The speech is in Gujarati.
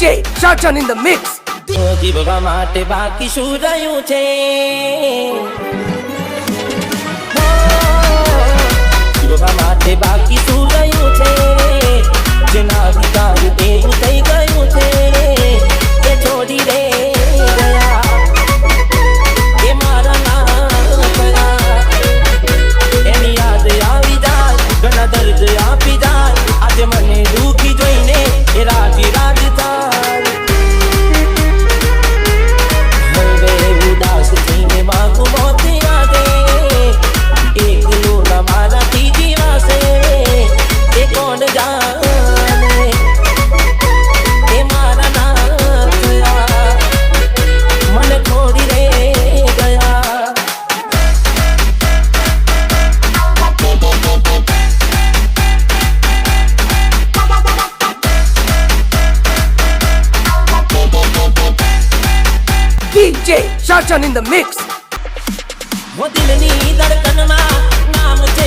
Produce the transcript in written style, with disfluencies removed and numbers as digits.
Shachan in the mix. જીવવા માટે બાકી શું રહ્યું છે? જીવવા માટે બાકી શું રહ્યું છે? જેના વિચારું એવું થઈ ગયું છે એ છોડી રે ગયા એ મારા ના થયા. એની યાદ આવી જાય, ઘણા દર્દ આપી જાય. આજે મને દુખી જોઈને એ રાજી રાજ થાય. હવે ઉદાસ થઈને માગું મોત યાદે, એકલો ના મારાથી જીવાશે એ કોણ જાણે એ મારા ના થયા, મને છોડી રે ગયા. DJ Shachan in the mix. वो दिल नी धड़कन मा नाम चे